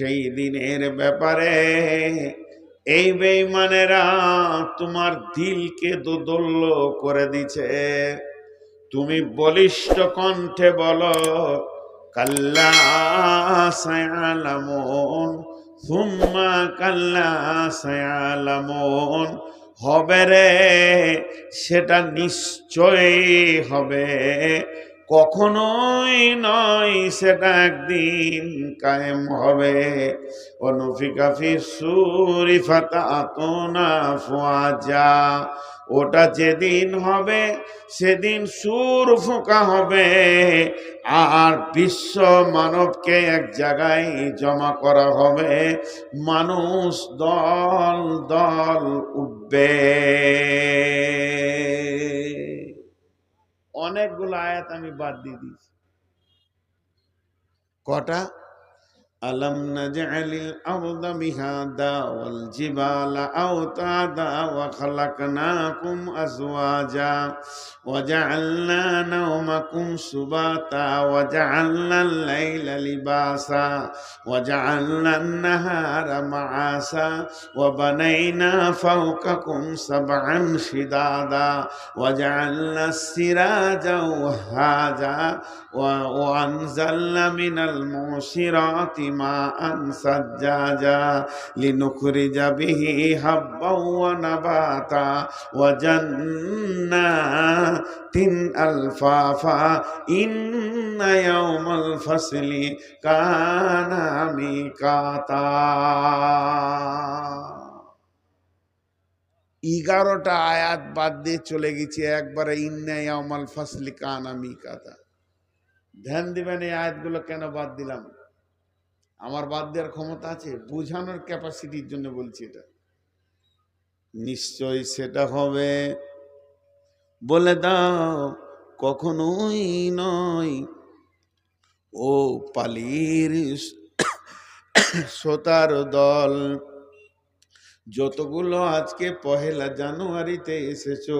সেই দিনের ব্যাপারে এই বেঈমানেরা তোমার দিলকে দোদুল্য করে দিছে। তুমি বলিষ্ঠ কণ্ঠে বলো কাল্লা সায়ালামুন সুম্মা কাল্লা সায়ালামুন, হবে রে সেটা নিশ্চয়ই হবে, কখনোই নয় সেটা একদিন কায়েম হবে। অনুফিকা ফিস সূরি ফাতাতুনা ফুআজা, ওটা যেদিন হবে সেদিন সুর ফোঁকা হবে আর বিশ্ব মানবকে এক জায়গায় জমা করা হবে, মানুষ দল দল উঠবে। অনেকগুলো আয়াত আমি বাদ দিয়ে দিয়েছি। কটা? আলম নাজআলিল আরদা মিহাদা ওয়াল জিবালা আওতাদা ওয়া খালাকনাকুম আজওয়াজা ওয়া জাআলনা নাওমাকুম সুবাতা ওয়া জাআলনাল লাইলা লিবাসা ওয়া জাআলনান নাহারা মাআসা ওয়া বানাইনা ফাওকাকুম সাবআন শিদাদা ওয়া জাআলনাস সিরাজা ওয়াহাজা ওয়া আনজালনা মিনাল মুসিরাতি মাআন সাজ্জাজা লিনুখরিজা বিহি হাব্বাও ওয়া নাবাতা ওয়া জান্নাতিন আলফাফা ইন্না ইয়াওমাল ফাসলি কানা মিকাতা। 11টা আয়াত বাদ দিয়ে চলে গেছে একবারে ইন্না ইয়াওমাল ফাসলি কানা মিকাতা। ধ্যান দিবেন এই আয়াতগুলো কেন বাদ দিলাম। আমার বাদ দেওয়ার ক্ষমতা আছে, বুঝানোর ক্যাপাসিটির জন্য বলছি। এটা নিশ্চয় সেটা হবে, বলে দাও কখনোই নয়। ও পালির শ্রোতার দল, যতগুলো আজকে 1 জানুয়ারিতে এসেছো,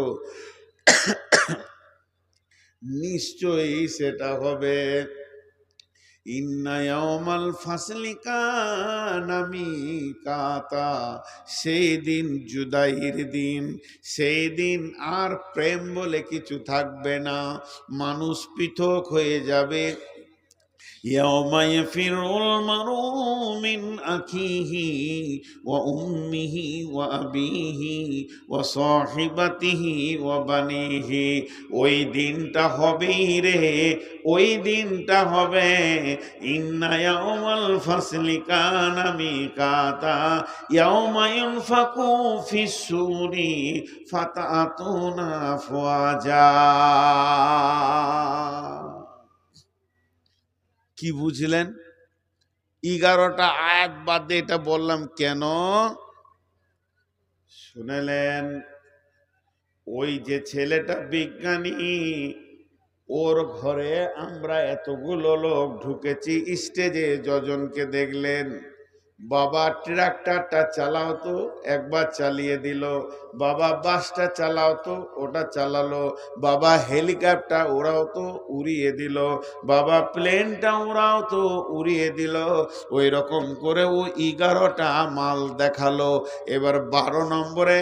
নিশ্চয়ই সেটা হবে। ইন্না ইয়াওমাল ফাসলি কানা মিকাতা, সেই দিন জুদাইর দিন, সেই দিন আর প্রেম বলে কিছু থাকবে না, মানুষ পৃথক হয়ে যাবে। ইয়াওমা ইয়াফিরুল মারউ মিন আখিহি ওয়া উম্মিহি ওয়া আবিহি ওয়া সাহিবাতিহি ওয়া বানিহি, ওই দিনটা হবে রে, ওই দিনটা হবে। ইন্না ইয়াওমাল ফাসলি কানা মিকাতা ইয়াওমা ইউনফাকু ফিস সূরি ফাতাতুনা আফওয়াজা। কি বুঝলেন? 11টা আয়াত বাদে এটা বললাম কেন শুনেলেন? ওই যে ছেলেটা বিজ্ঞানী, ওর ঘরে আমরা এতগুলো লোক ঢুকেছি, স্টেজে যজনকে দেখলেন। বাবা ট্রাক্টরটা চালাও তো, একবার চালিয়ে দিল। বাবা বাসটা চালাও তো, ওটা চালালো। বাবা হেলিকপ্টার ওড়াও তো, উড়িয়ে দিল। বাবা প্লেনটা ওড়াও তো, উড়িয়ে দিল। ওই রকম করে ও 11টা মাল দেখালো। এবার 12 নম্বরে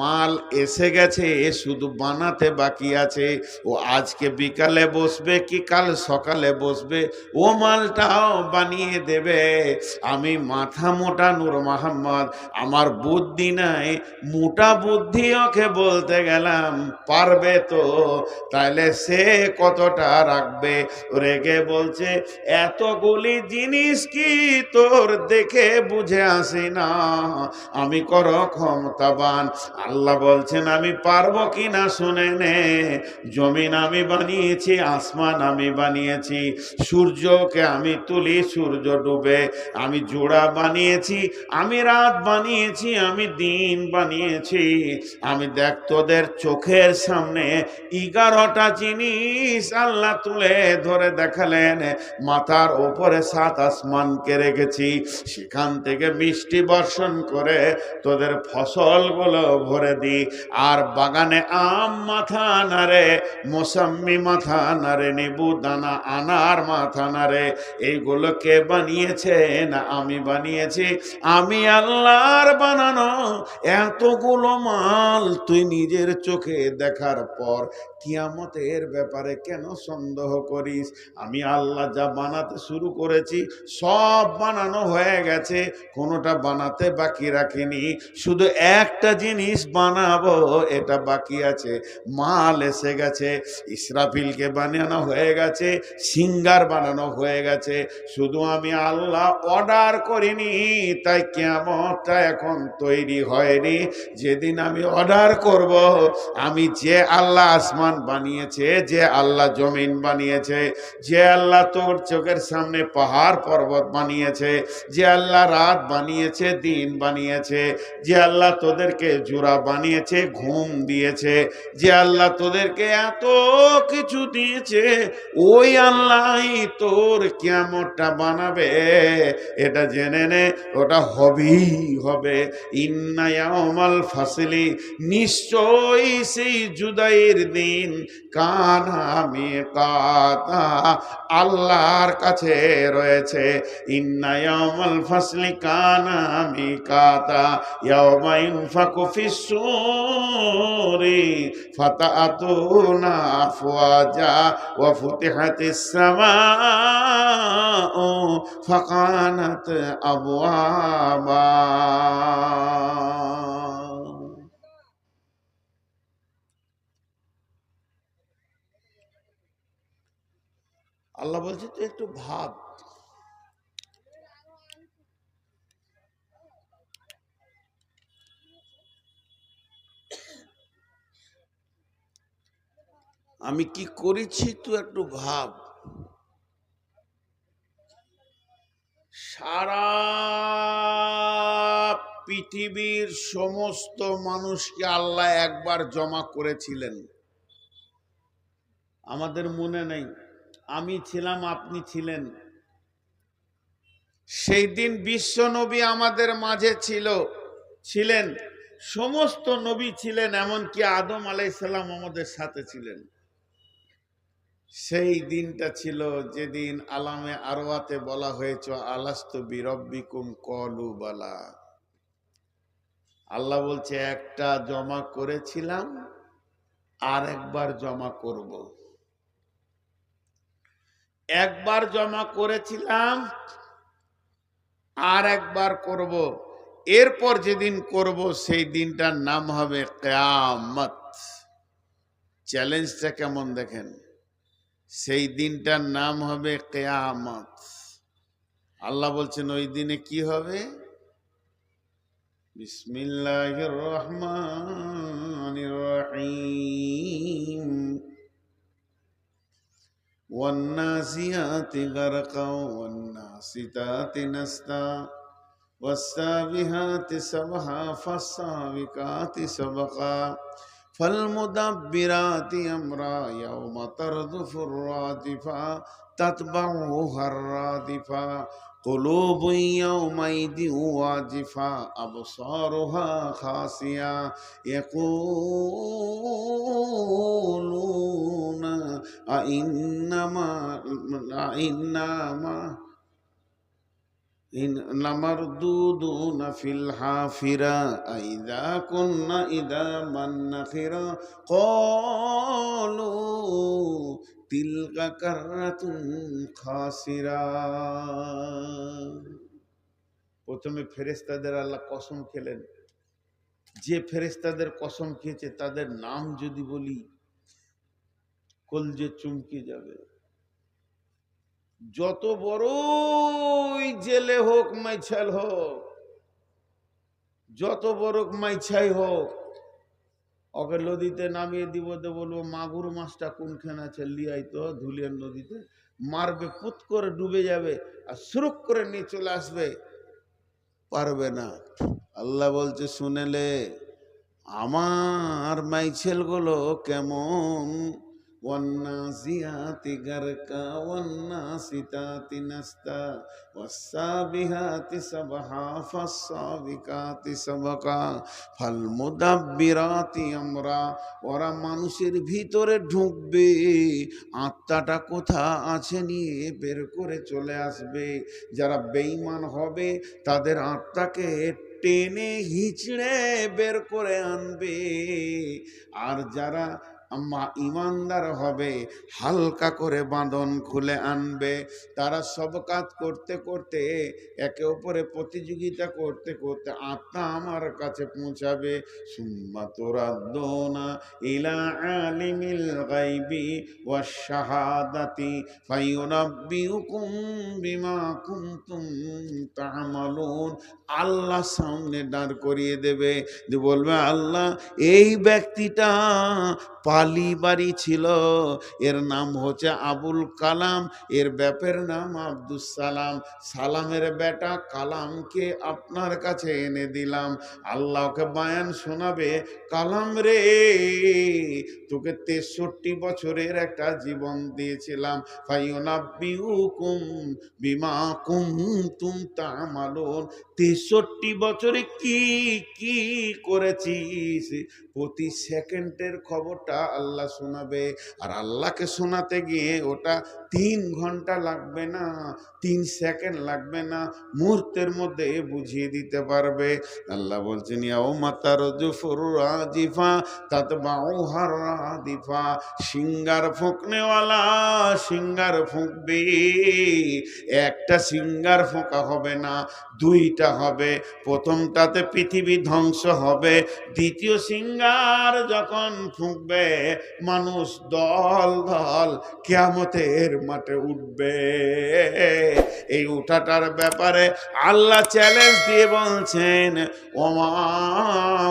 মাল এসে গেছে, শুধু বানাতে বাকি আছে। ও আজকে বিকালে বসবে কি কাল সকালে বসবে, ও মালটাও বানিয়ে দেবে। আমি মাথা মোটা নূর মোহাম্মদ, আমার বুদ্ধি নাই, মোটা বুদ্ধি ওকে বলতে গেলাম পারবে তো, তাইলে সে কতটা রাখবে? রেগে বলছে এতগুলি জিনিস কি তোর দেখে বুঝে আসি না, আমি কর ক্ষমতাবান। আল্লাহ বলছেন আমি পারবো কিনা শুনে নে। জমিন আমি বানিয়েছি, আসমান আমি বানিয়েছি, সূর্যকে আমি তুলি, সূর্য ডুবে, আমি জোড়া বানিয়ে বানিয়েছি, আমি রাত বানিয়েছি, আমি দিন বানিয়েছি। আমি দেখ তোদের চোখের সামনে 11টা জিনিস আল্লাহ তুলে ধরে দেখালেন। মাথার ওপরে 7 আসমানকে রেখেছি, সেখান থেকে বৃষ্টি বর্ষণ করে তোদের ফসলগুলো ভরে দিই। আর বাগানে আম মাথা নাড়ে, মৌসম্মি মাথা নাড়ে, নেবু দানা আনার মাথা নাড়ে। এইগুলো কে বানিয়েছে? না আমি বানিয়েছি। আমি আল্লাহর বানানো এতগুলো মাল তুই নিজের চোখে দেখার পর কিয়ামতের ব্যাপারে কেন সন্দেহ করিস? আমি আল্লাহ যা বানাতে শুরু করেছি সব বানানো হয়ে গেছে, কোনোটা বানাতে বাকি রাখিনি। শুধু একটা জিনিস বানাবো, এটা বাকি আছে। মাল এসে গেছে, ইসরাফিলকে বানানো হয়ে গেছে, সিঙ্গার বানানো হয়ে গেছে। শুধু আমি আল্লাহ অর্ডার করিনি, তাই কিয়ামতটা এখন তৈরি হয়নি। যেদিন আমি অর্ডার করব, আমি যে আল্লাহ আসমান বানিয়েছে, যে আল্লাহ জমিন বানিয়েছে, যে আল্লাহ তোর চোখের সামনে পাহাড় পর্বত বানিয়েছে, যে আল্লাহ রাত বানিয়েছে, দিন বানিয়েছে, যে আল্লাহ তোদেরকে জোড়া বানিয়েছে, ঘুম দিয়েছে, যে আল্লাহ তোদেরকে এত কিছু দিয়েছে, ওই আল্লাহই তোর কিয়ামতটা বানাবে। এটা জেনে নে, ওটা হবেই হবে। ইন্না ইয়াউমাল ফাসলি, নিশ্চয়ই সেই জুদাইয়ের দিন, কানা মিকাতা, আল্লাহর কাছে রয়েছে। ইন্না ইয়াউমাল ফাসলি কানা মিকাতা, ইয়াউমা ইনফাকু ফিস-সূরি ফাতাতুনা আফওয়াজা ওয়া ফুতিহাতিস সামাউ ফাকানাত আবওয়াবা। আল্লাহ বলছে তুই একটু ভাব, আমি কি করেছি তুই একটু ভাব। সারা পৃথিবীর সমস্ত মানুষকে আল্লাহ একবার জমা করেছিলেন, আমাদের মনে নেই। আমি ছিলাম, আপনি ছিলেন। সেই দিন বিশ্ব নবী আমাদের মাঝে ছিলেন, সমস্ত নবী ছিলেন, এমনকি আদম আলাইহিস সালাম আমাদের সাথে ছিলেন। সেই দিনটা ছিল যেদিন আলামে আরওয়াতে বলা হয়েছে আলাস্তু বিরব্বিকুম ক্বালু বালা। আল্লাহ বলছে একটা জমা করেছিলাম, আর একবার জমা করব। একবার জমা করেছিলাম, আর একবার করব। এরপর যেদিন করব সেই দিনটার নাম হবে কিয়ামত। চ্যালেঞ্জটা কেমন দেখেন, সেই দিনটার নাম হবে কিয়ামত। আল্লাহ বলছেন ওই দিনে কি হবে? বিসমিল্লাহির রহমানির রহিম। ওয়ান্নাসিয়াতি গারকা ওয়ান্নাসিতাতি নাসতা ওয়াসসাবিহাতি সাবহা ফাসসাবিকাতি সাবকা ফালমুদাব্বিরাতি আমরা ইয়াওমা তারদুফুর রাদিফা তাতবাউহার রাদিফা কুলুবুন ইয়াওমাইদিন ওয়াজিফা আবসারুহা খাসিয়া ইয়াকুলুনা আইন্নামা লামারদুদুনা ফিল হাফিরা আইযা কুন্না ইদামান নাখিরা ক্বালু তিলকা কাররাতুন খাসিরা। প্রথমে ফেরেশতাদের আল্লাহ কসম খেলেন। যে ফেরেশতাদের কসম খেয়েছে তাদের নাম যদি বলি কলজে চমকে যাবে। যত বড়ই জেলে হোক, মাইছাল হোক, যত বড় মাইছাই হোক, ওকে নদীতে নামিয়ে দিব, বলবো মাগুর মাছটা কোনখানে আছে লিয়াই তো ধুলিয়ার নদীতে, মারবে, পুত করে ডুবে যাবে, আর সুরুক করে নিয়ে চলে আসবে। পারবে না। আল্লাহ বলছে শুনেলে আমার মাইছেলগুলো কেমন, ওয়ান্নাসিয়াতি গারকা ওয়ান্নাসিতাতি নাস্তা ওয়াসসাবিহাতি সাবহা ফাসসাবিকাতি সাবকা ফালমুদাব্বিরাতি আমরা। ওরা মানুষের ভিতরে ঢুকবে, আত্মাটা কোথা আছে নিয়ে বের করে চলে আসবে। যারা বেঈমান হবে তাদের আত্মাকে টেনে হিচড়ে বের করে আনবে, আর যারা ইমানদার হবে হালকা করে বাঁধন খুলে আনবে। তারা সব কাজ করতে করতে, একে অপরে প্রতিযোগিতা করতে করতে আত্মা আমার কাছে পৌঁছাবে। সুম্মা তুরাদ্দুনা ইলা আলিমিল গায়বি ওয়াশ শাহাদাতি ফায়ুনাব্বিউকুম বিমা কুনতুম তা'মালুন। আল্লাহ সামনে দাঁড় করিয়ে দেবে, যে বলবে আল্লাহ এই ব্যক্তিটা পালি বাড়ি ছিল, এর নাম হচ্ছে আবুল কালাম, এর বাপের নাম আব্দুস সালাম, সালামের বেটা কালামকে আপনার কাছে এনে দিলাম। আল্লাহকে বায়ান শোনাবে, কালাম রে তোকে 63 বছরের একটা জীবন দিয়েছিলাম, ফায়ুনাব্বিউকুম বিমা কুনতুম তা'মালুন। 63 বছরে কি কি করেছিস প্রতি সেকেন্ডের খবরটা আল্লাহ শোনাবে। আর আল্লাহকে শোনাতে গিয়ে ওটা 3 ঘন্টা লাগবে না, 3 সেকেন্ড লাগবে না, মুহূর্তের মধ্যে বুঝিয়ে দিতে পারবে। আল্লাহ বলছেন ইয়াউমা তারজুফুর রাজিফা তাতবাউহার রাদিফা। সিঙ্গার ফুঁকনেওয়ালা সিঙ্গার ফুঁকবে, একটা সিঙ্গার ফোঁকা হবে না, 2টা হবে। প্রথমটাতে পৃথিবী ধ্বংস হবে, দ্বিতীয় সিঙ্গার যখন ফুঁকবে মানুষ দল দল কিয়ামতের মাঠে উঠবে। এই উঠাটার ব্যাপারে আল্লাহ চ্যালেঞ্জ দিয়ে বলছেন ওমা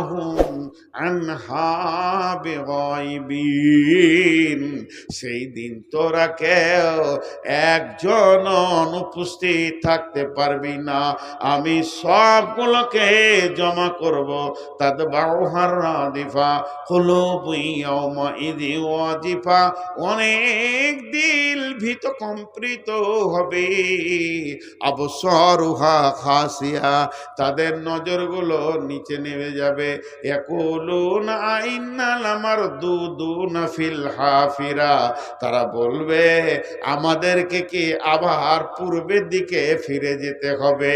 হুম আনহা বিগাইবিন। সেই দিন তোরা কেউ একজন অনুপস্থিত থাকতে পারবি না, আমি সবগুলোকে জমা করব। তাতবাউহার রাদিফা কুলুবু ইয়াউমাইযি ওয়াজিফা। অনেক দিল ভীত কম্পিত হবে, আবসারুহা খাসিয়া, তাদের নজরগুলো নিচে নেমে যাবে। ইয়াকুলুনা আইন্না লামারদুদুনা ফিল হাফিরা। তারা বলবে আমাদেরকে কি আবার পূর্বের দিকে ফিরে যেতে হবে।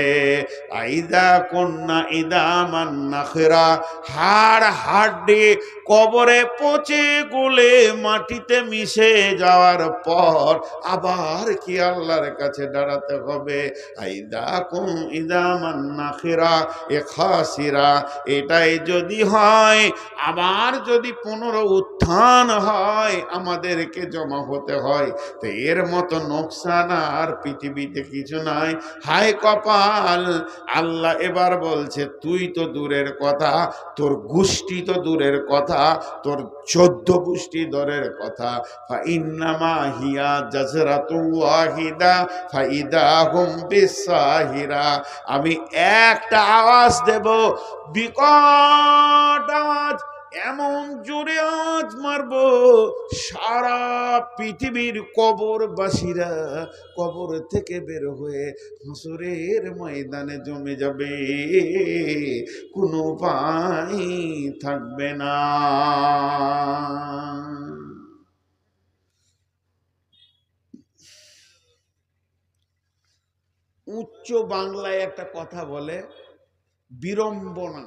আইদা কন্যা ইদামান নাখরা, হাড় হাড্ডি কবরে পচে গলে মাটিতে মিশে যাওয়ার পর আবার কি আল্লাহর কাছে দাঁড়াতে হবে। আইদা কুম ইদামান নাখরা এ খাসিরা। এটাই যদি হয়, আবার যদি পুনরুত্থান হয়, আমাদেরকে জমা হতে হয়, তো এর মতো নোকসান আর পৃথিবীতে কিছু নাই। হায় কপাল। আল্লাহ এবার বলছে তুই তো দূরের কথা, তোর গোষ্ঠী তো দূরের কথা, তোর 14 গোষ্ঠী দূরের কথা। ফাইন্নামা হিয়া জাজরাতু ওয়াহিদা ফাইদা হুম বিসাহিরা। আমি একটা আওয়াজ দেব, বিকট আওয়াজ, এমন জোরে আওয়াজ মারব সারা পৃথিবীর কবরবাসীরা কবর থেকে বের হয়ে হাসরের ময়দানে জমে যাবে, কোনো উপায় থাকবে না। উচ্চ বাংলায় একটা কথা বলে বিড়ম্বনা,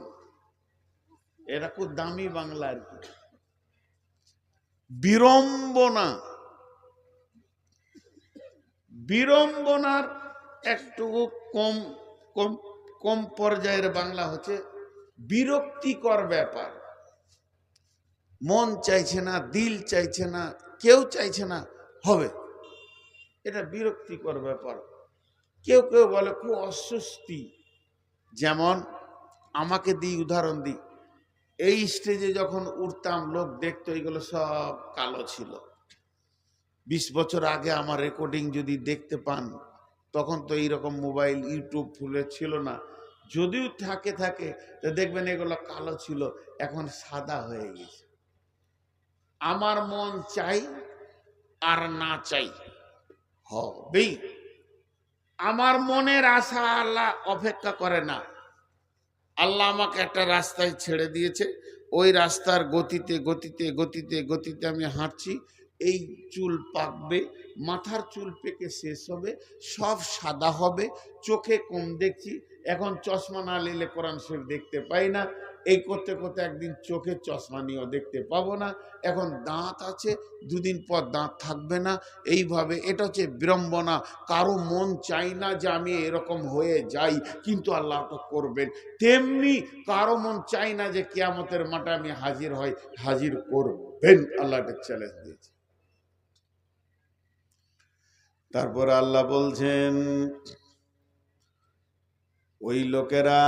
এটা খুব দামি বাংলা আর কি। বিড়ম্বনা, বিড়ম্বনার একটু কম কম কম পর্যায়ের বাংলা হচ্ছে বিরক্তিকর ব্যাপার। মন চাইছে না, দিল চাইছে না, কেউ চাইছে না, হবে, এটা বিরক্তিকর ব্যাপার। কেউ কেউ বলে খুব অস্বস্তি। যেমন আমাকে দিই, উদাহরণ দিই, এই স্টেজে যখন উঠতাম লোক দেখতো এগুলো সব কালো ছিল। 20 বছর আগে আমার রেকর্ডিং যদি দেখতে পান, তখন তো এইরকম মোবাইল ইউটিউব ফুলে ছিল না। যদিও থাকে থাকে তো দেখবেন এগুলো কালো ছিল, এখন সাদা হয়ে গেছে। আমার মন চাই আর না চাই হবেই। আমার মনের আশা আল্লাহ অপেক্ষা করে না। আল্লাহ আমাকে একটা রাস্তায় ছেড়ে দিয়েছে, ওই রাস্তার গতিতে গতিতে গতিতে গতিতে আমি হাঁটছি। এই চুল পাকবে, মাথার চুল পেকে শেষ হবে, সব সাদা হবে, চোখে কম দেখছি, এখন চশমা না নিলে কোরআন শরীফ দেখতে পাই না, এই করতে করতে একদিন চোখে চশমা নিয়েও দেখতে পাবো না, এখন দাঁত আছে, দুদিন পর দাঁত থাকবে না, এইভাবে। এটা হচ্ছে বিড়ম্বনা। কারো মন চাই না যে আমি এরকম হয়ে যাই, কিন্তু আল্লাহ তো করবেন। তেমনি কারো মন চাই না যে কিয়ামতের মাঠে আমি হাজির হই, হাজির করবেন। আল্লাহ একটা চ্যালেঞ্জ দিয়েছে। তারপর আল্লাহ বলছেন, ওই লোকেরা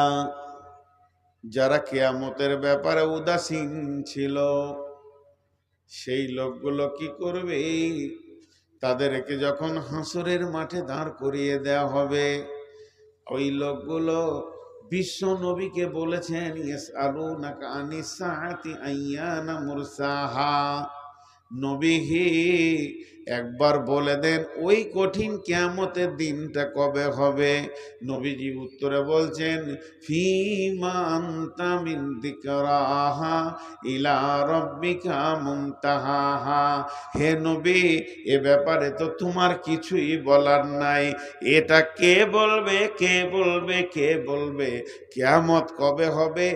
যারা কিয়ামতের ব্যাপারে উদাসীন ছিল, সেই লোকগুলো কি করবে? তাদেরকে যখন হাসরের মাঠে দাঁড় করিয়ে দেওয়া হবে, ওই লোকগুলো বিশ্ব নবীকে বলেছেন, ইয়াসআলুনাকা আনিস সাআতি আইয়ানা মুরসাহা, নবী হে একবার বলে দেন ওই কঠিন কিয়ামতের দিনটা কবে হবে। নবীজি উত্তরে বলছেন, ফীমা আনতা মিন যিকরাহা ইলা রাব্বিকা মুনতাহাহা, হে নবী এ ব্যাপারে তো তোমার কিছুই বলার নাই। এটা কে বলবে, কে বলবে, কে বলবে? কিয়ামত কবে হবে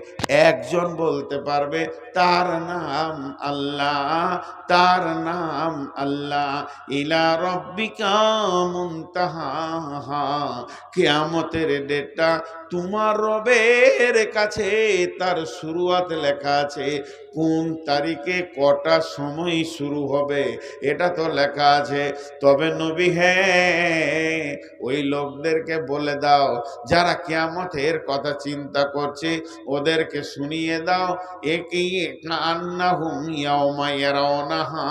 একজন বলতে পারবে, তার নাম আল্লাহ, তার নাম আল্লাহ। ইলা রাব্বিকা মুনতাহাহা, কিয়ামতের ডেটটা তোমার রবের কাছে তার শুরুয়াত লেখা আছে, কোন তারিখে কটা সময় শুরু হবে এটা তো লেখা আছে। তবে নবী হ্যাঁ, ওই লোকদেরকে বলে দাও যারা কিয়ামতের কথা চিন্তা করছে, ওদেরকে শুনিয়ে দাও, একই আন্নাহুম ইয়াওমা ইয়ারাউনাহা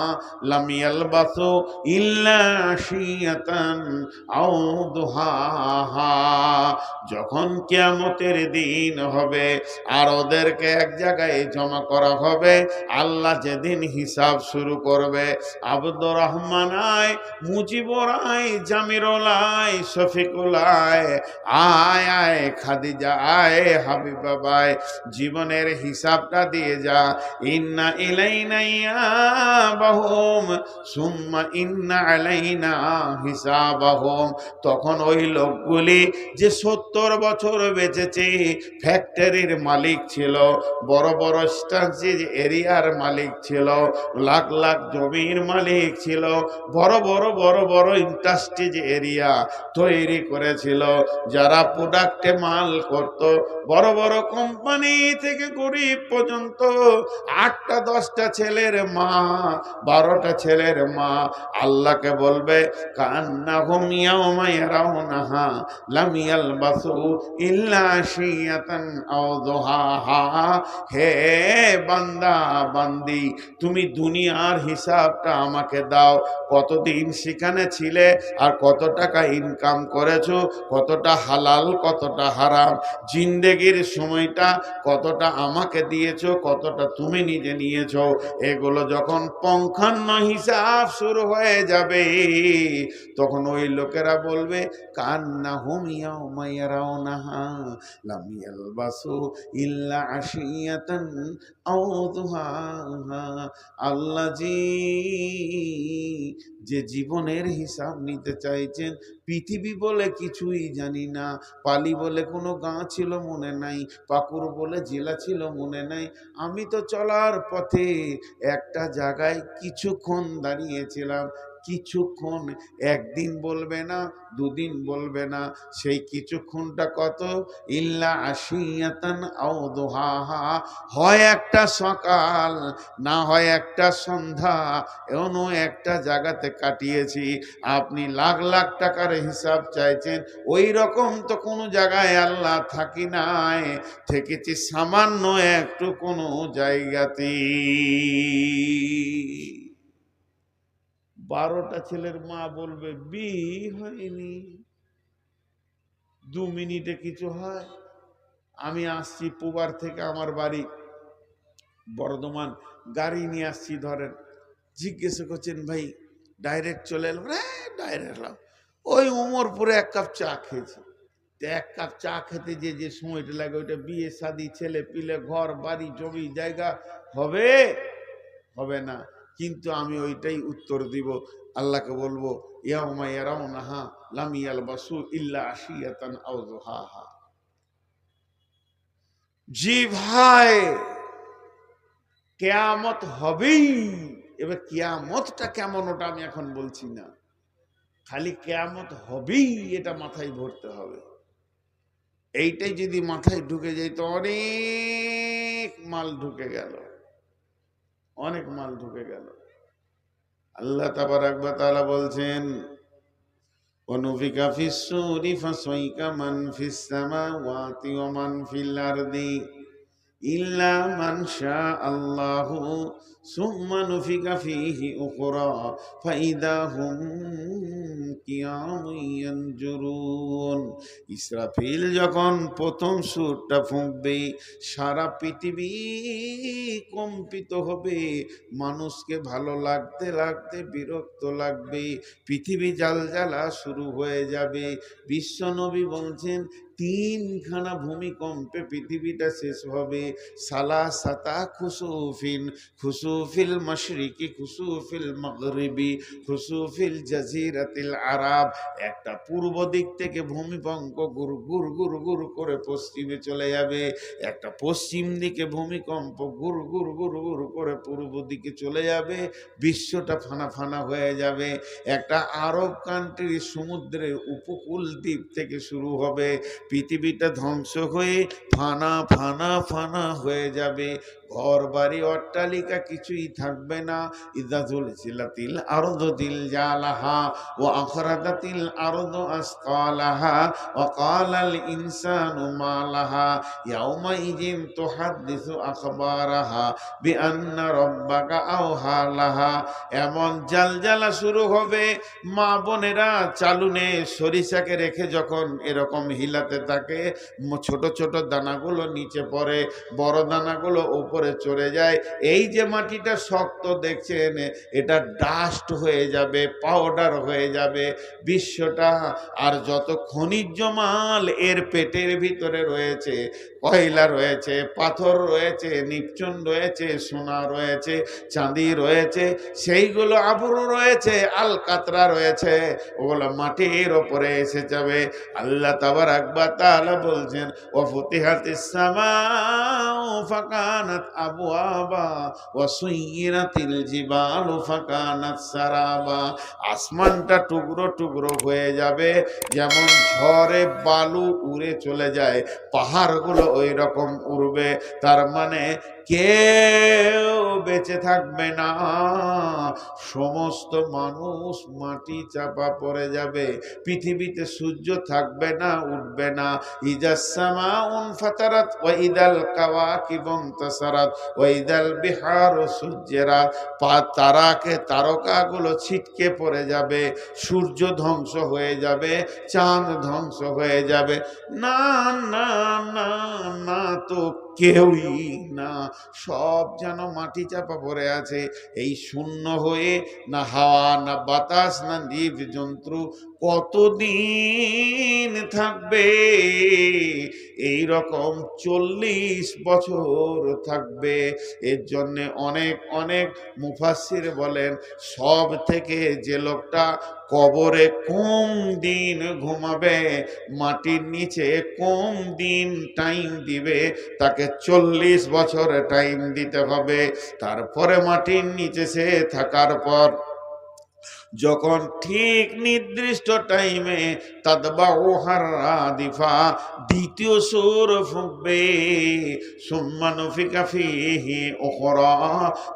লাম ইয়ালবাসু ইল্লা আশিয়াতান আও দুহাহা, যখন কিয়ামতের দিন হবে আর ওদেরকে এক জায়গায় জমা করা হবে, আল্লাহ যেদিন হিসাব শুরু করবে, আব্দুর রহমান আয়, মুজিবুর আয়, জামিরুল আয়, শফিকুল আয়, আয় আয়, খাদিজা আয়, হাবিবা বাই, জীবনের হিসাবটা দিয়ে যা। ইন্না ইলাইনা ইয়াবাহুম সুম্মা ইন্না আলাইনা হিসাবাহুম। তখন ওই লোকগুলি যে 70 বছর বেঁচেছে, ফ্যাক্টরির মালিক ছিল, বড় বড় স্ট্যান্সিজ এরিয়ার মালিক ছিল, লাখ লাখ জমির মালিক ছিল, বড় বড় বড় বড় ইন্ডাস্ট্রিজ এরিয়া তৈরি করেছিল, যারা প্রোডাক্টে মাল করত, বড় বড় কোম্পানি থেকে গরিব পর্যন্ত, 8টা 10টা ছেলের মা, 12টা ছেলের মা আল্লাহকে বলবে, কান্নাহুম ইয়াওমা ইয়ারাউনাহা লাম ইয়ালবাসু ইল্লা আশিয়াতান আও দুহাহা, হে বান্দা বান্দি তুমি দুনিয়ার হিসাবটা আমাকে দাও, কতদিন সেখানে ছিলে আর কত টাকা ইনকাম করেছো, কতটা হালাল কতটা হারাম, জিন্দেগির সময়টা কতটা আমাকে দিয়েছো, কতটা তুমি নিজে নিয়েছো, এগুলো যখন পঙ্খান্ন হিসাব শুরু হয়ে যাবে, তখন ওই লোকেরা বলবে, কান্নাহুম ইয়াওমা ইয়ারাউনাহা লাম ইয়ালবাসু ইল্লা আশিয়াতান আও দুহাহা, আল্লাহ জি যে জীবনের হিসাব নিতে চাইছেন, পৃথিবী বলে কিছুই জানি না, পালি বলে কোনো গাঁ ছিল মনে নাই, পাকুর বলে জেলা ছিল মনে নাই, আমি তো চলার পথে একটা জায়গায় কিছুক্ষণ দাঁড়িয়েছিলাম, কিছুক্ষণ, একদিন বলবে না, দুদিন বলবে না, সেই কিছুক্ষণটা কত, ইল্লা আশিয়াতান আও দুহাহা, হয় একটা সকাল না হয় একটা সন্ধ্যা, এমন একটা জায়গাতে কাটিয়েছি। আপনি লাখ লাখ টাকার হিসাব চাইছেন, ওই রকম তো কোনো জায়গায় আল্লাহ থাকি নাই, থেকেছি সামান্য একটু কোনো জায়গাতে। 12টা ছেলের মা বলবে, বিয়ে হয়নি, 2 মিনিটে কিছু হয়? আমি আসছি পুবার থেকে, আমার বাড়ি বর্ধমান, গাড়ি নিয়ে আসছি ধরেন, জিজ্ঞেস করছেন ভাই ডাইরেক্ট চলে এলাম? হ্যাঁ ডাইরেক্ট এলাম। ওই উমরপুরে এক কাপ চা খেয়েছি। তো এক কাপ চা খেতে যে যে সময়টা লাগে, ওইটা বিয়ে শাদী, ছেলে পিলে, ঘর বাড়ি জমি জায়গা হবে? হবে না। কিন্তু আমি ওইটাই উত্তর দিব, আল্লাহকে বলবো ইয়াউমা ইয়ারাউনাহা লাম ইয়ালবাসু ইল্লা আশিয়াতান আও যুহাহা। জি ভাই, কিয়ামত হবেই। এবার কিয়ামতটা কেমন ওটা আমি এখন বলছি না, খালি কিয়ামত হবেই এটা মাথায় ভরতে হবে। এইটাই যদি মাথায় ঢুকে যায় তো অনেক মাল ঢুকে গেল, অনেক মাল ঢুকে গেল। আল্লাহ তাবারাক ওয়া তাআলা বলছেন ওয়ানুফিকা ফিস-সূরি ফাসাইকা মান ফিস-সামাওয়াতি ওয়া মান ফিল আরদি ইল্লা মান শাআল্লাহু সুম্মা নুফিকা ফীহি উখরা ফাইদা হুম কিয়ামুন ইয়ানজুরুন। ইসরাফিল যখন প্রথম সুরটা ফুঁকবে, সারা পৃথিবী কম্পিত হবে, মানুষকে ভালো লাগতে লাগতে বিরক্ত লাগবে, পৃথিবী জালজালা শুরু হয়ে যাবে। বিশ্বনবী বলছেন তিনখানা ভূমিকম্পে পৃথিবীটা শেষ হবে। সালাসাতা খুসুফিন, খুসুফিল মাশরিকি, খুসুফিল মাগরিবি, খুসুফিল জাজিরাতিল আরব। একটা পূর্ব দিক থেকে ভূমিকম্প গুর গুর গুর গুর করে পশ্চিমে চলে যাবে, একটা পশ্চিম দিকে ভূমিকম্প গুর গুর গুর গুর করে পূর্ব দিকে চলে যাবে, বিশ্বটা ফানা ফানা হয়ে যাবে। একটা আরব কান্ট্রির সমুদ্রের উপকূল দ্বীপ থেকে শুরু হবে, পৃথিবীটা ধ্বংস হয়ে ফানা ফানা ফানা হয়ে যাবে, ঘর বাড়ি অট্টালিকা কিছুই থাকবে না। ইযা যুলজিলাতিল আরদু জিলজালাহা ওয়া আখরাজাতিল আরদু আসকালাহা ওয়া ক্বালাল ইনসানু মা লাহা ইয়াউমাইযিন তুহাদ্দিসু আখবারাহা বিআন্না রাব্বাকা আওহা লাহা। এমন জালজালা শুরু হবে, মা বোনেরা চালুনে সরিষাকে রেখে যখন এরকম হিলাতে থাকে, ছোট ছোট দানাগুলো নিচে পড়ে, বড় দানাগুলো উপরে চলে যায়। এই যে মাটিটা শক্ত দেখছেন, এটা ডাস্ট হয়ে যাবে, পাউডার হয়ে যাবে বিশ্বটা। আর যত খনিজ মাল এর পেটের ভিতরে রয়েছে, কয়লা রয়েছে, পাথর রয়েছে, নিপচুন রয়েছে, সোনা রয়েছে, চাঁদি রয়েছে, সেইগুলো আবরু রয়েছে, আলকাতরা রয়েছে, ওগুলো মাটির ওপরে এসে যাবে। আল্লাহ তাবারাক ওয়া তাআলা বলছেন ওয়া ফুতিহাতিস সামাউ ফাকানাত আবওয়াবা ওয়া সুয়িরাতিল জিবালু ফাকানাত সারাবা। আসমানটা টুকরো টুকরো হয়ে যাবে, যেমন ঝড়ে বালু উড়ে চলে যায়, পাহাড়গুলো ওই রকম উড়বে। তার মানে কেউ বেঁচে থাকবে না, সমস্ত মানুষ মাটি চাপা পড়ে যাবে, পৃথিবীতে সূর্য থাকবে না, উঠবে না। ইজাস সামাউন ফাতারাত ওয়া ইদাল কাওয়াকিবু ইনতাসারাত ওয়া ইদাল বিহারু সুজ্জিরাত। তারকাগুলো ছিটকে পড়ে যাবে, সূর্য ধ্বংস হয়ে যাবে, চাঁদ ধ্বংস হয়ে যাবে। না না না না, তো কেউই না, সব যেন মাটি চাপা পড়ে আছে। এই শূন্য হয়ে না হাওয়া, না বাতাস, না জীব জন্তু কতদিন থাকবে? এই রকম 40 বছর থাকবে। এর জন্য অনেক অনেক মুফাসসির বলেন, সব থেকে যে লোকটা কবরে কম দিন ঘুমাবে, মাটির নিচে কম দিন টাইম দিবে, তাকে 40 বছর টাইম দিতে হবে। তারপরে মাটির নিচে সে থাকার পর যখন ঠিক নির্দিষ্ট টাইমে তাদবাউহার রাদিফা, দ্বিতীয় সুর ফুঁকবে, সুম্মা নুফিকা ফীহি উখরা,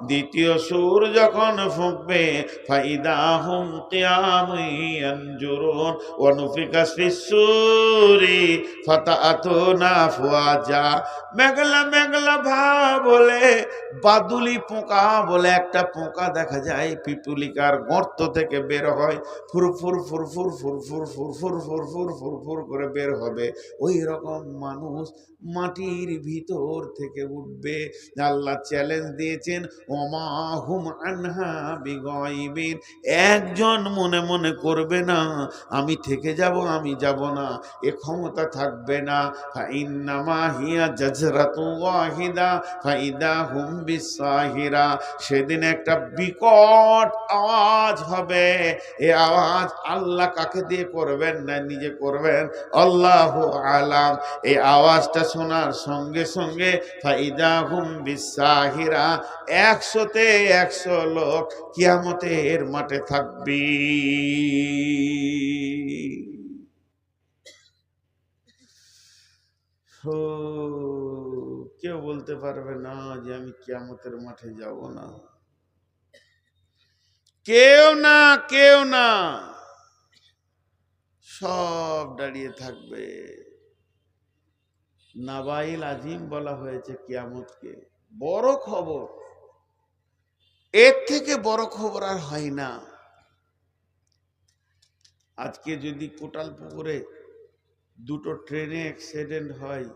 দ্বিতীয় সুর যখন ফুঁকবে, ফাইদা হুম কিয়ামুন ইয়ানজুরুন ওয়া নুফিকা ফিস-সূরি ফাতাআতুনা আফওয়াজা। মেঘলা মেঘলা ভাব বলে, বাদুলি পোকা বলে একটা পোকা দেখা যায় পিপুলিকার গর্ত থেকে বের হয়, ফুরফুর ফুরফুর ফুরফুর ফুরফুর ফুর করে বের হবে। ওই রকম মানুষ মাটির ভিতর থেকে উঠবে। আল্লাহ চ্যালেঞ্জ দিয়েছেন, ওমা হুম আনহা বিগাইবিন। একজন মনে মনে করবে না আমি থেকে যাব, আমি যাব না, এ ক্ষমতা থাকবে না। ফাইন্নামা হিয়া জাজরাতু ওয়াহিদা ফাইদা হুম বিসাহিরা। সেদিন একটা বিকট আওয়াজ হবে। এই আওয়াজ আল্লাহ কাকে দিয়ে করবেন না নিজে করবেন, আল্লাহু আলাম। এই আওয়াজটা শোনার সঙ্গে সঙ্গে ফাইদা হুম বিসাহিরা, 100তে 100 লোক কিয়ামতের মাঠে থাকবি। কেউ বলতে পারবে না যে আমি কিয়ামতের মাঠে যাব না, কেউ না, কেউ না, সব দাঁড়িয়ে থাকবে। নাবাইল আজিম বলা হয়েছে কিয়ামতকে, বড় খবর। এর থেকে বড় খবর আর হয় না। আজকে যদি কোটালপুকুরে দুটো ট্রেনে অ্যাক্সিডেন্ট হয়,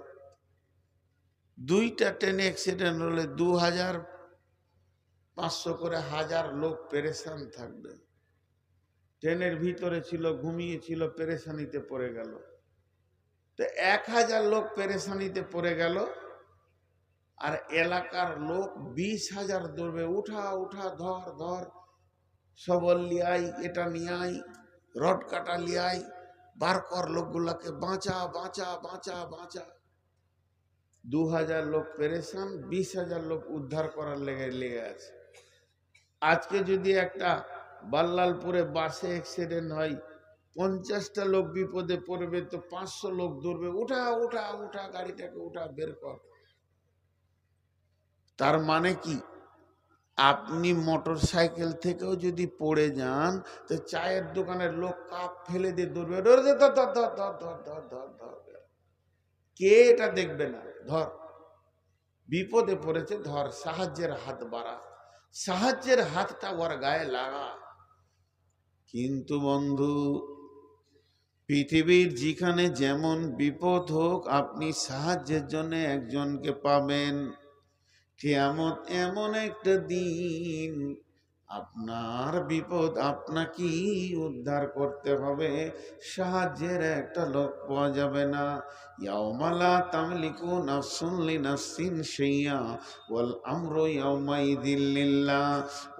দুইটা ট্রেনে অ্যাক্সিডেন্ট হলে 2500 করে 1000 লোক পেরেশান থাকবে। ট্রেনের ভিতরে ছিল, ঘুমিয়েছিল, পেরেশানিতে পড়ে গেল। তো 1000 লোক পেরেশানিতে পড়ে গেল, আর এলাকার লোক 20,000 দৌড়বে, উঠা উঠা, ধর ধর, সবল লিয়াই, এটা নিয়াই, রড কাটা লিয়াই, বার কর লোকগুলাকে, বাঁচা বাঁচা বাঁচা বাঁচা। 2000 লোক পেরেশান, 20,000 লোক উদ্ধার করার লেগে আছে। আজকে যদি একটা বাল্লালপুরে বাসে অ্যাক্সিডেন্ট হয়, 50টা লোক বিপদে পড়বে, তো 500 লোক দৌড়বে, উঠা উঠা উঠা, গাড়িটাকে উঠা, বের কর। তার মানে কি, আপনি মোটর সাইকেল থেকেও যদি পড়ে যান, তো চায়ের দোকানের লোক কাপ ফেলে দিয়ে দৌড়বে, ধর ধর ধর ধর ধর ধর ধর ধর ধর। কে এটা দেখবে না? ধর, বিপদে পড়েছে, ধর, সাহায্যের হাত বাড়া, সাহায্যের হাতটা ওর গায়ে লাগা। কিন্তু বন্ধু, পৃথিবীর যেখানে যেমন বিপদ হোক, আপনি সাহায্যের জন্য একজনকে পাবেন। কিয়ামত এমন একটা দিন, আপনার বিপদ আপনাকেই উদ্ধার করতে হবে, সাহায্যের একটা লোক পাওয়া যাবে না। ইয়াউমা লা তামলিকু নাফসুন লিনাফসিন শাইআ ওয়াল আমরু ইয়াউমাইযিন লিল্লাহ।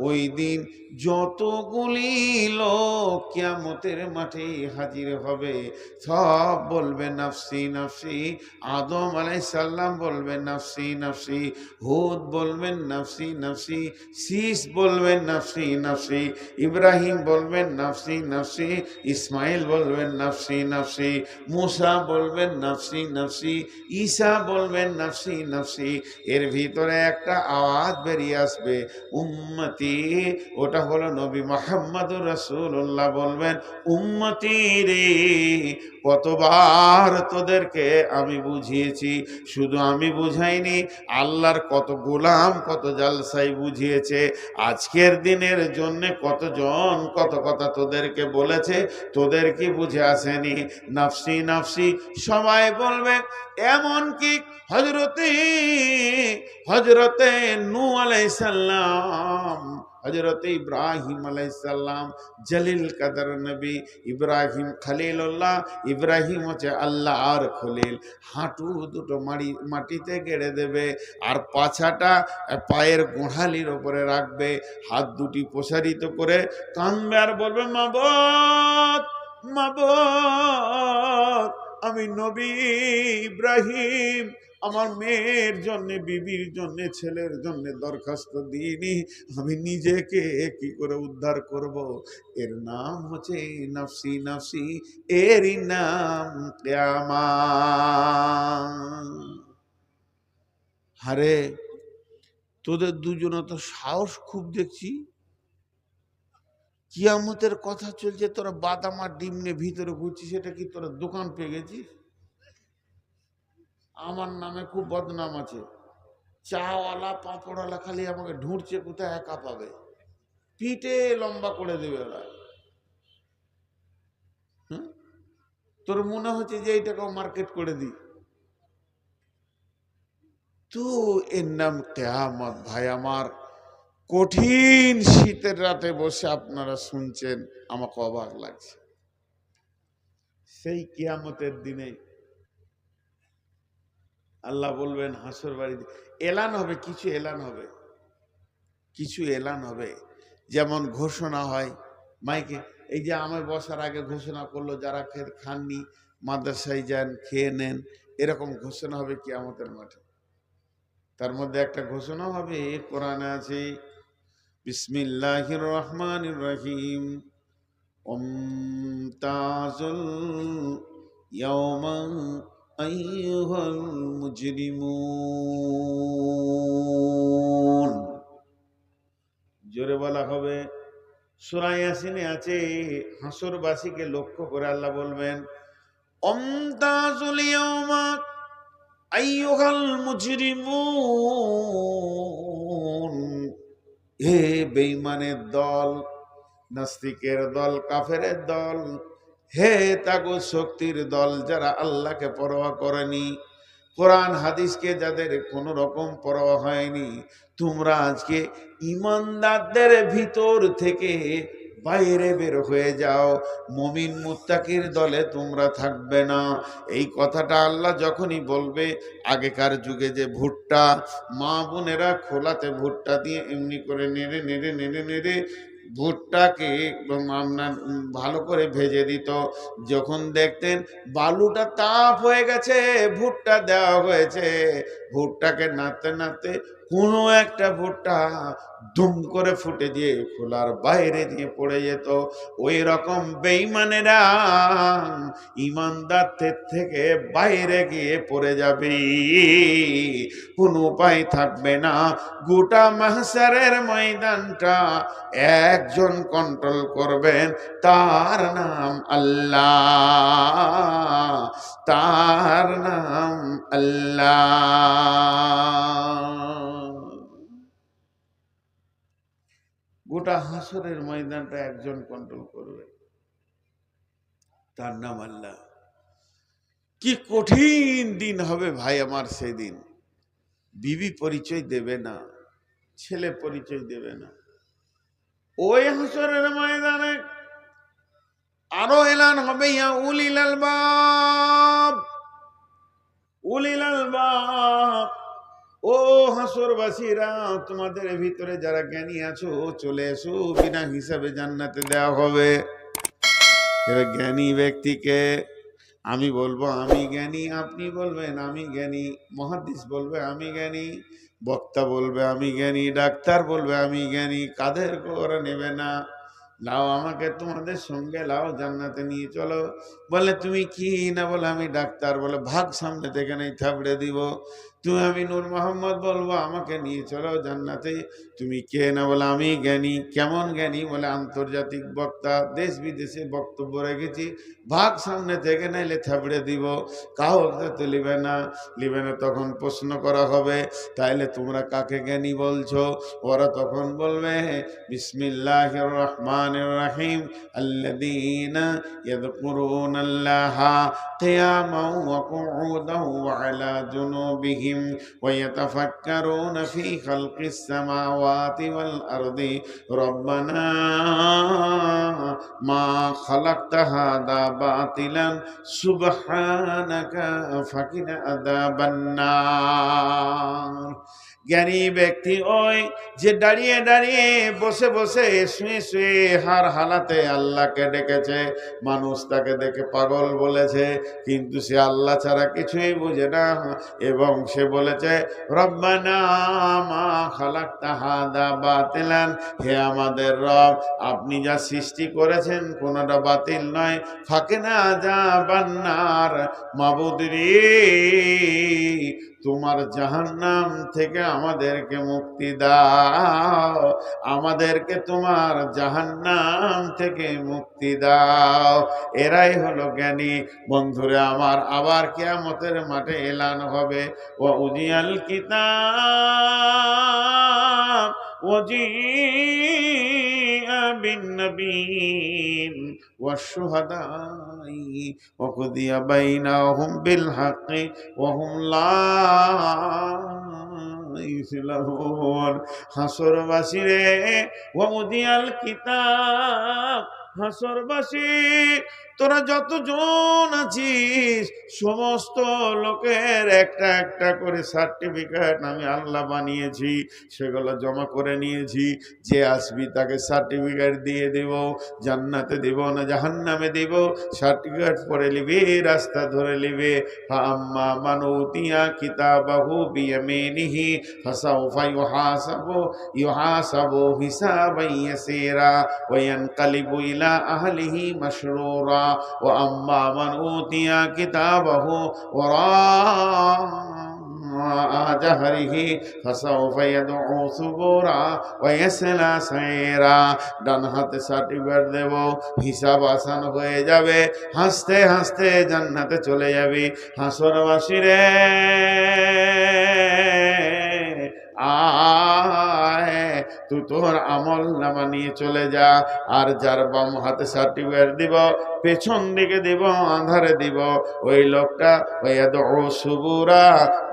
ওই দিন যতগুলি লোক কিয়ামতের মাঠে হাজির হবে, সব বলবে নাফসি নাফসি। আদম আলাইহিস সালাম বলবেন নাফসি নাফসি, হুদ বলবেন নাফসি নাফসি, শীস বলবেন নাফসি নাফসি, ইব্রাহিম বলবেন নাফসি নাফসি, ইসমাইল বলবেন নাফসি নাফসি, মুসা বলবেন নাফসি নাফসি, ঈসা বলবেন নাফসি নাফসি। এর ভিতরে একটা আওয়াজ বেরিয়ে আসবে, উম্মতি। ওটা হলো নবী মুহাম্মদুর রাসূলুল্লাহ বলবেন, উম্মতি রে, কতবার তোদেরকে আমি বুঝিয়েছি। শুধু আমি বুঝাইনি, আল্লাহর কত গোলাম কত জালসাই বুঝিয়েছে। আজকের দিনের জন্য কতজন কত কথা তোদেরকে বলেছে, তোদের কি বুঝে আসেনি? নাফসি নাফসি সবাই বলবে। এমনকি হজরতে নূহ আলাইহিস সালাম, হজরতে ইব্রাহিম আলাইহিস সালাম, জলিল কাদর নবী ইব্রাহিম খলিলুল্লাহ, ইব্রাহিম হচ্ছে আল্লাহর খলিল, হাঁটু দুটো মাটিতে গেড়ে দেবে, আর পাছাটা পায়ের গোড়ালির ওপরে রাখবে, হাত দুটি প্রসারিত করে কাঁদবে আর বলবে, মাবুদ মাবুদ, আমি নবী ইব্রাহিম আমার মেয়ের জন্য, বিবির জন্য, ছেলের জন্য দরখাস্ত দিইনি, আমি নিজেকে কি করে উদ্ধার করব? এর নাম হচ্ছে নাফসি নাফসি, এরই নাম কিয়ামত। আরে তোদের দুজনে তো সাহস খুব দেখছি, কিয়ামতের কথা চলছে, তোরা বাদাম আর ডিম নিয়ে ভিতরে ঘুরছিস, সেটা কি তোরা দোকান পেয়ে গেছিস? আমার নামে খুব বদনাম আছে, চাওয়ালা পাঁপড়ওয়ালা খালি আমাকে ঢুঁড়ছে, কোথায় একা পাবে, পিঠে লম্বা করে দেবে ওরা। তোর মনে হচ্ছে যে এইটাকেও মার্কেট করে দিই, তো এর নাম কিয়ামত। ভাই আমার, কঠিন শীতের রাতে বসে আপনারা শুনছেন, আমাকে অবাক লাগছে। সেই কিয়ামতের দিনে আল্লাহ বলবেন হাসর বাড়িতে এলান হবে, কিছু এলান হবে, কিছু এলান হবে। যেমন ঘোষণা হয় মাইকে, এই যে আমার বসার আগে ঘোষণা করলো যারা খাননি মাদ্রাসায় যান খেয়ে নেন, এরকম ঘোষণা হবে কিয়ামতের মাঠে। তার মধ্যে একটা ঘোষণা হবে, কোরআনে আছে, বিসমিল্লাহির রহমানির রহিম, ওমতাজুল ইয়াওমা আইয়ুহাল মুজরিমুন। জোরে বলা হবে। সূরা ইয়াসিনে আছে, হাসরবাসীকে লক্ষ্য করে আল্লাহ বলবেন, ওমতাজুল ইয়াওমা আইয়ুহাল মুজরিমুন। হে বেঈমানের দল, নাস্তিকের দল, কাফেরের দল, হে তাগুত শক্তির দল, যারা আল্লাহকে পরোয়া করেনি, কোরআন হাদিসকে যাদের কোনো রকম পরোয়া হয়নি, তোমরা আজকে ঈমানদারদের ভিতর থেকে বাইরে বের হয়ে যাও, মুমিন মুত্তাকির দলে তোমরা থাকবে না। এই কথাটা আল্লাহ যখনই বলবে, আগেকার যুগে যে ভুট্টা মা বোনেরা খোলাতে ভুট্টা দিয়ে এমনি করে নেড়ে নেড়ে নেড়ে নেড়ে ভুট্টাকে আপনার ভালো করে ভেজে দিত, যখন দেখতেন বালুটা তাপ হয়ে গেছে, ভুট্টা দেওয়া হয়েছে, ভুট্টাকে নাড়তে নাড়তে কোনো একটা ভুট্টা দুম করে ফুটে দিয়ে খোলার বাইরে দিয়ে পড়ে যেত। ওই রকম বেঈমানেরা ঈমানদারদের থেকে বাইরে গিয়ে পড়ে যাবে, কোনো উপায় থাকবে না। গোটা মাহশারের ময়দানটা একজন কন্ট্রোল করবেন, তার নাম আল্লাহ, তার নাম আল্লাহ। গোটা হাসরের ময়দানটা একজন কন্ট্রোল করবে, তার নাম আল্লাহ। কি কঠিন দিন হবে ভাই আমার সেদিন। বিবি পরিচয় দেবে না, ছেলে পরিচয় দেবে না। ওই হাসরের ময়দানে আরো এলান হবে, ইয়া উলিল আলবাব, উলিল আলবাব, ও হাসরবাসীরা, তোমাদের ভিতরে যারা জ্ঞানী আছো চলে এসো, বিনা হিসাবে জান্নাতে দেওয়া হবে। এবার জ্ঞানী ব্যক্তিকে আমি বলবো আমি জ্ঞানী, আপনি বলবেন আমি জ্ঞানী, মুহাদ্দিস বলবে আমি জ্ঞানী, বক্তা বলবে আমি জ্ঞানী, ডাক্তার বলবে আমি জ্ঞানী, কাদের করে নেবে না, লাও আমাকে তোমাদের সঙ্গে লাও, জান্নাতে নিয়ে চলো। বলে তুমি কি না, বলে আমি ডাক্তার, বলে ভাগ সামনে থেকে নেই থাবড়ে দিব। তুমি আমি নূর মোহাম্মদ, বলবো আমাকে নিয়ে চলো জান্নাতে। তুমি কে না, বলে আমি জ্ঞানী। কেমন জ্ঞানী, বলে আন্তর্জাতিক বক্তা, দেশ বিদেশে বক্তব্য রেখেছি, ভাগ সামনে থেকে নাইলে থাবড়ে দিব। কাউকে লিবে না, লিবে না। তখন প্রশ্ন করা হবে, তাইলে তোমরা কাকে জ্ঞানী বলছো? ওরা তখন বলবে বিসমিল্লাহির রহমানির রহিম, আল্লাযীনা ইয়াযকুরুনাল্লাহা কিয়ামান ওয়া কুউদান ওয়া আলা জুনুবিহিম ওয়া ইয়াতাফাক্কারুনা ফি খালকিস সামাওয়াতি ওয়াল আরদি রব্বানা মা খালাকতা হাদা বাতিলান সুবহানাকা ফাকিনা আযাবান নার। জ্ঞানী ব্যক্তি ওই যে দাঁড়িয়ে দাঁড়িয়ে, বসে বসে, শুয়ে শুয়ে, হার হালাতে আল্লাহকে ডেকেছে। মানুষ তাকে দেখে পাগল বলেছে, কিন্তু সে আল্লাহ ছাড়া কিছুই বুঝে না, এবং সে বলেছে রব্বানা মা খালাকতা হাদা বাতিলান, হে আমাদের রব, আপনি যা সৃষ্টি করেছেন কোনটা বাতিল নয়, ফাকিনা আযাবান নার, মাবুদ রে, তোমার জাহান্নাম থেকে আমাদেরকে মুক্তি দাও, আমাদেরকে তোমার জাহান্নাম থেকে মুক্তি দাও। এরাই হলো জ্ঞানী। বন্ধুরে আমার, আবার কিয়ামতের মাঠে এলান হবে, ওয়া উজিয়াল কিতাব ওয়াজি বিন-নবিয়্যিন ওয়াশ-শুহাদাই ওয়া কুদিয়া বাইনাহুম বিল হাক্কি ওয়া হুম লা ইউযলামুন। হাসরবাসী রে, ওয়া উদিয়াল কিতাব, হাসরবাসী তোরা যতজন আছিস সমস্ত লোকের একটা একটা করে সার্টিফিকেট আমি আল্লাহ বানিয়েছি, সেগুলো জমা করে নিয়েছি। যে আসবি তাকে সার্টিফিকেট দিয়ে দেব, জান্নাতে দেব না জাহান্নামে দেব, সার্টিফিকেট পরে নিবে, রাস্তা ধরে নিবে। ফাআম্মা মান উতিয়া কিতাবাহু বিয়ামিনিহি ফাসাউফা ইউহাসাবু হিসাবান ইয়াসীরা ওয়া ইয়ানকালিবু ইলা আহলিহি মাসরুরা ওয়া আম্মা মান উতিয়া কিতাবাহু ওয়ারা জাহরিহি ফাসাউফা ইয়াদউ সুবুরা ওয়া ইয়াসলা সাইরা। ডান হাতে সার্টিফিকেট দেব, হিসাব আসান হয়ে যাবে, হাসতে হাসতে জান্নাতে চলে যাবি। হাসরবাসী রে, আয় তুই তোর আমল নামা নিয়ে চলে যা। আর যার বাম হাতে সার্টিফিকেট দিব, পেছন দিকে দিব, আধারে দিব, ওই লোকটা সুবুরা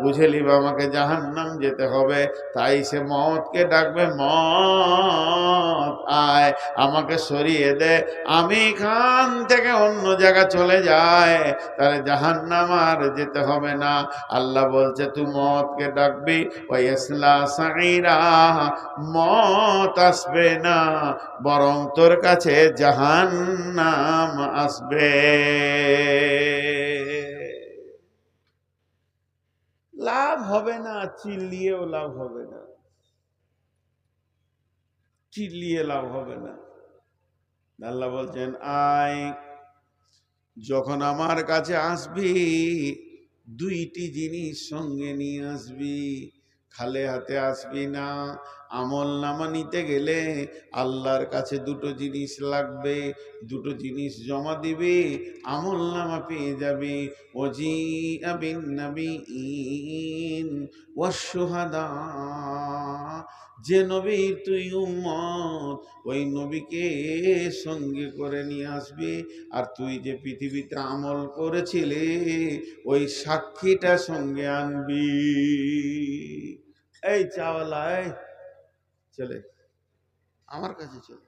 বুঝে নিবা আমাকে জাহান্নাম যেতে হবে। তাই সে মওতকে ডাকবে, মওত আয় আমাকে সরিয়ে দে, আমি এখান থেকে অন্য জায়গা চলে যাই, তাহলে জাহান্নাম আর যেতে হবে না। আল্লাহ বলছে তুই মওতকে ডাকবি, ওয়াইসলা সাইরা, মওত আসবে না, বরং তোর কাছে জাহান্নাম আসবে। লাভ হবে না, চিল্লিয়েও লাভ হবে না, চিল্লিয়ে লাভ হবে না। আল্লাহ বলছেন আয়, যখন আমার কাছে আসবি দুইটি জিনিস সঙ্গে নিয়ে আসবি, খালে হাতে আসবি না। আমল নামা নিতে গেলে আল্লাহর কাছে দুটো জিনিস লাগবে, দুটো জিনিস জমা দিবি, আমল নামা পেয়ে যাবি। ওয়াজিআ বিন-নবিয়্যিন ওয়াশ-শুহাদা, যে নবীর তুই উম্মত ওই নবীকে সঙ্গে করে নিয়ে আসবি। আর তুই যে পৃথিবীতে আমল করেছিলি ওই সাক্ষীটা সঙ্গে আনবি। এই চাওয়ালা, চলে আমার কাছে, চলে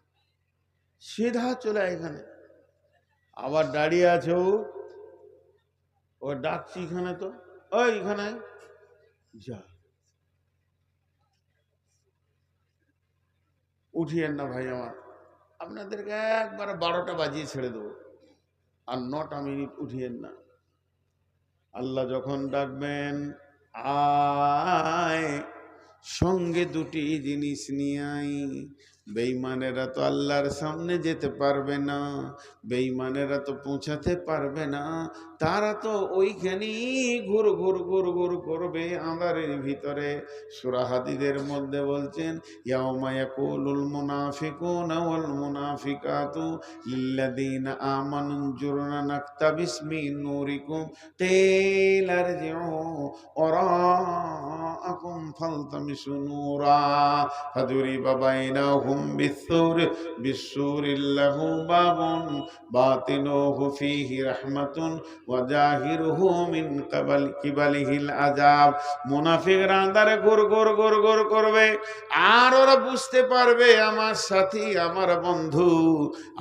সিধা চলে এখানে। আবার দাঁড়িয়ে আছে ও ডাকছি এখানে, তো ওই এখানে যা, উঠিয়েন না ভাই আমার, আপনাদেরকে একবার 12টা বাজিয়ে ছেড়ে দেবো, আর 9টা মিনিট উঠিয়েন না। আল্লাহ যখন ডাকবেন আয়, সঙ্গে দুটি জিনিস নিয়ে আয়। বেঈমানেরা তো আল্লাহর সামনে যেতে পারবে না, বেঈমানেরা তো পৌঁছাতে পারবে না, তারা তো ওইখানেই ঘুর ঘুর ঘুর ঘুর করবে আঁধারের ভিতরে। সূরা হাদীদের মধ্যে বলছেন ইয়াউমা ইয়াকুলুল মুনাফিকুনা ওয়াল মুনাফিকাতু লিল্লাযীনা আমানু জুরনা নাকতাবিস মিন নূরিকুম কিলা ইরজিউ ওয়ারাআকুম ফালতামিসু নূরা ফাদুরিবা বাইনাহুম বিসসুরিল লাহু বাবুন বাতিনুহু ফীহি রাহমাতুন ওয়া জাহিরুহু মিন কিবালিহিল আযাব। মুনাফিকরা আঁধারে ঘুর ঘুর ঘুর ঘুর করবে, আর ওরা বুঝতে পারবে আমার সাথী, আমার বন্ধু,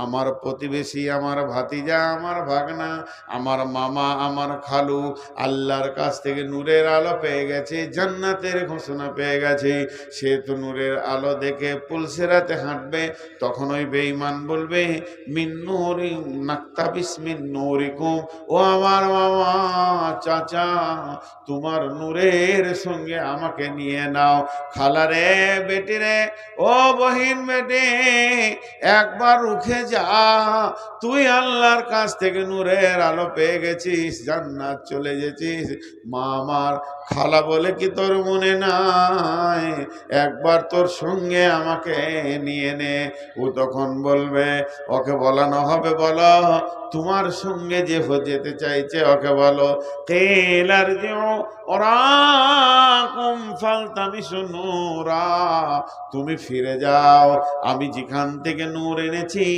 আমার প্রতিবেশী, আমার ভাতিজা, আমার ভাগনা, আমার মামা, আমার খালু আল্লাহর কাছ থেকে নূরের আলো পেয়ে গেছে, জান্নাতের ঘোষণা পেয়ে গেছে। সে তো নূরের আলো দেখে পুলসেরাতে হাঁটবে। তখন ওই বেঈমান বলবে মিন নূরি নাকতাবিস মিন নূরিকুম, ও আমার মামা, চাচা, তোমার নূরের সঙ্গে আমাকে নিয়ে নাও। খালারে, বেটি রে, ও বহিন বেটি, একবার রুখে যা, তুই আল্লাহর কাছ থেকে নূরের আলো পেয়ে গেছিস, জান্নাত চলে গেছিস। মা আমার, খালা বলে কি তোর মনে নাই, একবার তোর সঙ্গে আমাকে নিয়ে নে। ও তখন বলবে, ওকে বলানো হবে, বলো তোমার সঙ্গে যে যেতে চাইছে ওকে বলো, কেলার ওরাকুম ফালতামিসু নূরা, তুমি ফিরে যাও, আমি যেখান থেকে নূর এনেছি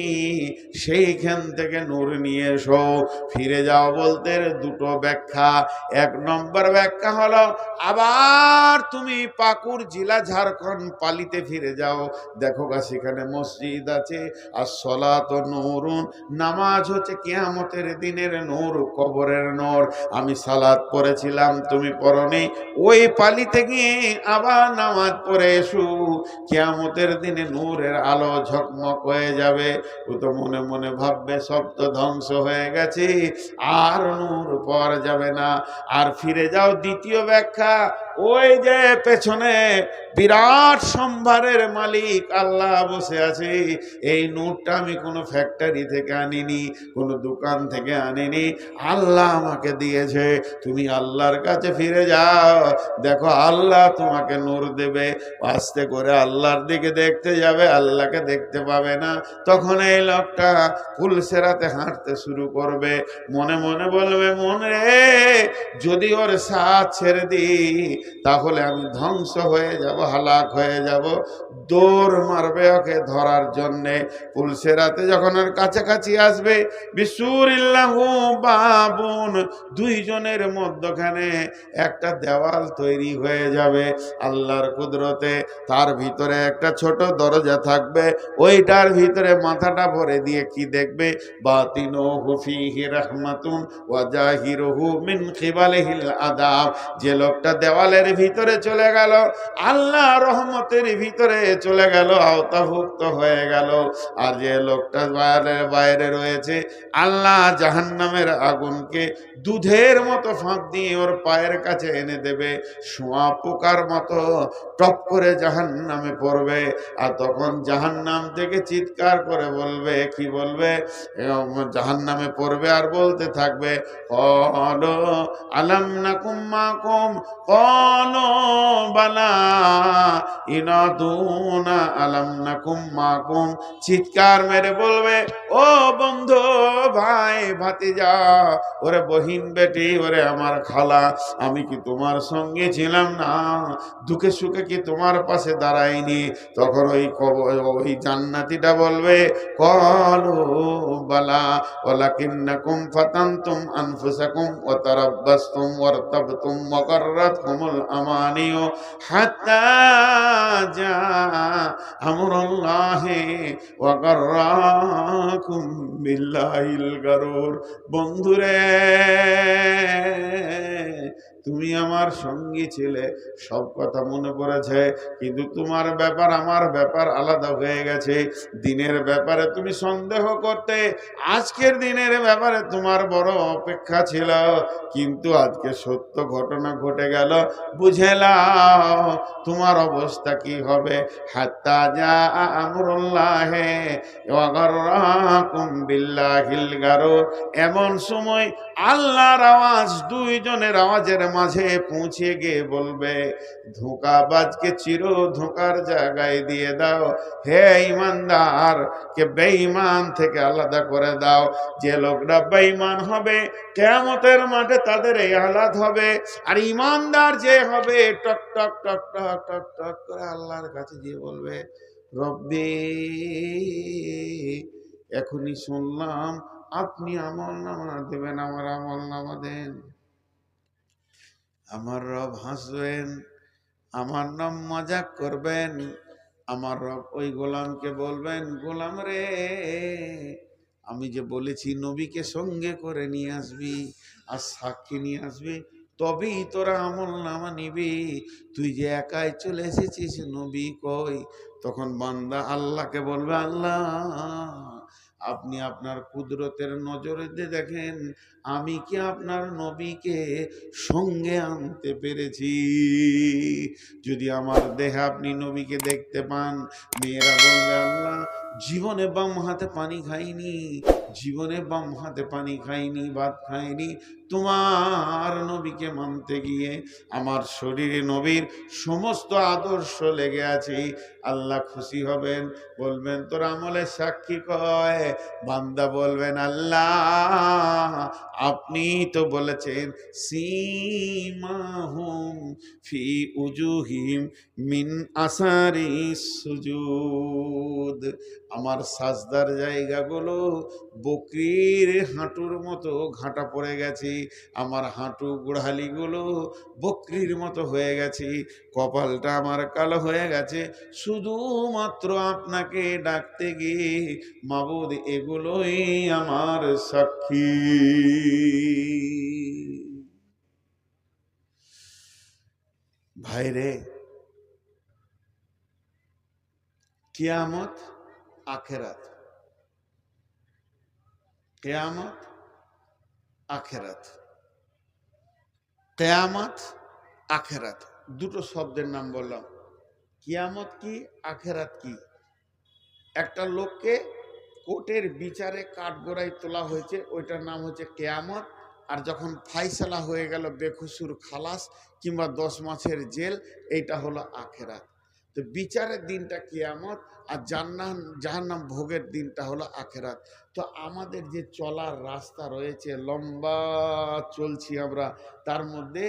সেইখান থেকে নূর নিয়ে এসো। ফিরে যাও বলতে দুটো ব্যাখ্যা। এক নম্বর ব্যাখ্যা হলো আবার তুমি পাকুড় জেলা ঝাড়খণ্ড পালিতে ফিরে যাও, দেখো গা সেখানে মসজিদ আছে, আর সলাত নূরুন, নামাজ হচ্ছে কিয়ামতের দিনের নূর, কবরের নূর। আমি সালাত পড়েছিলাম, তুমি পড়নি, ওই পালিতে গিয়ে আবার নামাজ পড়ে এসো, কিয়ামতের দিনে নূরের আলো ঝকমক হয়ে যাবে। ও তো মনে মনে ভাববে সব তো ধ্বংস হয়ে গেছে, আর নূর পাওয়া যাবে না। আর ফিরে যাও দ্বিতীয় ব্যাখ্যা, ওই যে পেছনে বিরাট সম্ভারের মালিক আল্লাহ বসে আছে, এই নূরটা আমি কোনো ফ্যাক্টরি থেকে আনিনি, কোনো দোকান থেকে আনিনি, আল্লাহ আমাকে দিয়েছে। তুমি আল্লাহর কাছে ফিরে যাও, দেখো আল্লাহ তোমাকে নূর দেবে। আস্তে করে আল্লাহর দিকে দেখতে যাবে, আল্লাহকে দেখতে পাবে না। তখন এই লোকটা ফুলসেরাতে হাঁটতে শুরু করবে, মনে মনে বলবে, মনে যদি ওর সাথ ছেড়ে দিই তাহলে আমি ধ্বংস হয়ে যাব, হালাক হয়ে যাব। দৌড় মারবে ওকে ধরার জন্যে। ফুলসেরাতে যখন ওর কাছাকাছি আসবে, বিসুরিল্লাহু বাবুন, দুইজনের মধ্যখানে একটা দেওয়াল তৈরি হয়ে যাবে আল্লাহর কুদরতে। তার ভিতরে একটা ছোট দরজা থাকবে, ওইটার ভিতরে মাথাটা ভরে দিয়ে কি দেখবে, বাতিনুহু ফীহি রাহমাতুন ওয়া জাহিরুহু মিন খিবালিহিল আযাব। যে লোকটা দেওয়ালের ভিতরে চলে গেল, আল্লাহ রহমতের ভিতরে চলে গেল, আওতাভুক্ত হয়ে গেল। আর যে লোকটা বাইরে রয়েছে, আল্লাহ জাহান্নামের আগুনকে দুধের মতো ফাঁক দিয়ে ওর পায়ের কাছে এনে দেবে, শোয়া পোকার মতো টপ করে জাহান্নামে পড়বে। আর তখন জাহান্নাম থেকে চিৎকার করে বলবে, কি বলবে, জাহান্নামে পড়বে আর বলতে থাকবে, ক্বালু আলাম নাকুম মাকুম, ক্বালু বালা, ইনাদুনা আলাম নাকুম মাকুম। চিৎকার মেরে বলবে, ও বন্ধু, ভাই, ভাতিজা, ওরে বহিন বেটি, ওরে আমার খালা, আমি কি তোমার সঙ্গে ছিলাম না? দুঃখে সুখে কি তোমার পাশে দাঁড়াইনি? তখন ওই জান্নাতীটা বলবে, ক্বালু বালা ওয়ালাকিন্নাকুম ফাতানতুম আনফুসাকুম ওয়া তারাব্বাসতুম ওয়ারতাবতুম ওয়া গাররাতকুমুল আমানিয়ু হাত্তা জা আমরুল্লাহি ওয়া গাররাকুম বিল্লাহিল গারুর। বন্ধুরে, তুমি আমার সঙ্গী ছিলে, সব কথা মনে পড়েছে, কিন্তু তোমার ব্যাপার আমার ব্যাপার আলাদা হয়ে গেছে। দিনের ব্যাপারে তুমি সন্দেহ করতে, আজকের দিনের ব্যাপারে তোমার বড় অপেক্ষা ছিল, কিন্তু আজকে সত্য ঘটনা ঘটে গেল, বুঝে নাও তোমার অবস্থা কি হবে। হাত্তা জা আমরুল্লাহি ওয়া গাররাকুম বিল্লাহিল গারুর। এমন সময় আল্লাহর আওয়াজ দুইজনের আওয়াজের মাঝে পৌঁছে গিয়ে বলবে, ধোঁকাবাজকে চির ধোঁকার জায়গায় দিয়ে দাও, হে ঈমানদার কে বেঈমান থেকে আলাদা করে দাও। যে লোকরা বেঈমান হবে কিয়ামতের মাঠে তাদের এই হালাত হবে, আর ঈমানদার যে হবে টক টক টক টক টক টক করে আল্লাহর কাছে গিয়ে বলবে, রব্বি, এখনই শুনলাম আপনি আমলনামা দেবেন, আমার আমলনামা দেন। আমার রব হাসবেন, আমার নাম মজাক করবেন। আমার রব ওই গোলামকে বলবেন, গোলাম রে, আমি যে বলেছি নবীকে সঙ্গে করে নিয়ে আসবি আর সাক্ষী নিয়ে আসবি, তবেই তোরা আমলনামা নিবি। তুই যে একাই চলে এসেছিস, নবী কই? তখন বান্দা আল্লাহকে বলবে, আল্লাহ, আপনি আপনার কুদরতের নজরে দেখেন আমি কি আপনার নবীকে সঙ্গে আনতে পেরেছি। যদি আমার দেহে আপনি নবীকে দেখতে পান, মেয়েরা বলবে, আল্লাহ, জীবনে বাম হাতে পানি খাইনি, জীবনে বাম হাতে পানি খাইনি, ভাত খাইনি, তোমার নবীকে মানতে গিয়ে আমার শরীরে নবীর সমস্ত আদর্শ লেগে আছে। আল্লাহ খুশি হবেন, বলবেন তোর আমলের সাক্ষী কয়। বান্দা বলবেন আল্লাহ আপনি তো বলেছেন সীমাহুম ফি উজুহিম মিন আসারি সুজুদ, আমার সাজদার জায়গাগুলো বকরির হাঁটুর মতো ঘাটা পড়ে গেছে, আমার হাঁটু গোড়ালিগুলো বকরির মতো হয়ে গেছে, কপালটা আমার কালো হয়ে গেছে, শুধুমাত্র আপনাকে ডাকতে গিয়ে মাবুদ এগুলোই আমার সাক্ষী। ভাইরে, কিয়ামত আখেরাত, কিয়ামত আখেরাত, কিয়ামত আখেরাত, দুটো শব্দের নাম বললাম। কিয়ামত কি, আখেরাত কি? একটা লোককে কোর্টের বিচারে কাঠগড়ায় তোলা হয়েছে, ওইটার নাম হচ্ছে কেয়ামত। আর যখন ফাইসালা হয়ে গেল বেকসুর খালাস কিংবা 10 মাসের জেল, এইটা হলো আখেরাত। তো বিচারের দিনটা কিয়ামত, আর জাহান্নাম ভোগের দিনটা হলো আখেরাত। তো আমাদের যে চলার রাস্তা রয়েছে, লম্বা চলছি আমরা, তার মধ্যে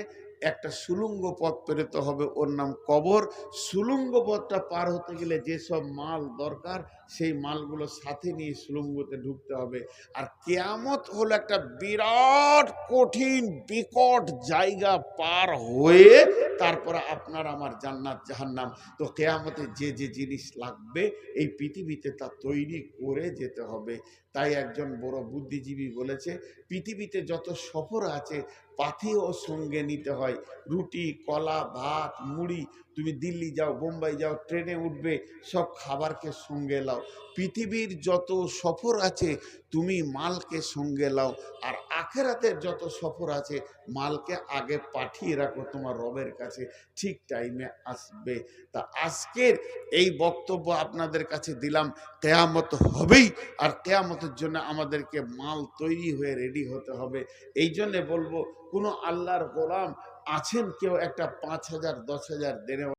একটা সুলুঙ্গ পথ পেরোতে হবে, ওর নাম কবর। সুলুঙ্গ পথটা পার হতে গেলে যেসব মাল দরকার সেই মালগুলো সাথে নিয়ে সুলুঙ্গতে ঢুকতে হবে। আর কিয়ামত হলো একটা বিরাট কঠিন বিকট জায়গা পার হয়ে তারপরে আপনার আমার জান্নাত জাহান্নাম। তো কিয়ামতে যে যে জিনিস লাগবে এই পৃথিবীতে তা তৈরি করে যেতে হবে। তাই একজন বড় বুদ্ধিজীবী বলেছে, পৃথিবীতে যত সফর আছে পাথেও সঙ্গে নিতে হয়। রুটি, কলা, ভাত, মুড়ি, তুমি দিল্লি যাও, বোম্বাই যাও, ট্রেনে উঠবে, সব খাবারকে সঙ্গে লাও। পৃথিবীর যত সফর আছে তুমি মালকে সঙ্গে লাও। আর আখেরাতের যত সফর আছে মালকে আগে পাঠিয়ে রাখো তোমার রবের কাছে, ঠিক টাইমে আসবে। তা আজকের এই বক্তব্য আপনাদের কাছে দিলাম, কিয়ামত হবেই, আর কিয়ামতের জন্য আমাদেরকে মাল তৈরি হয়ে রেডি হতে হবে। এই জন্যে বলবো, কোনো আল্লাহর গোলাম আছেন কেউ একটা 5,000 10,000 দেনে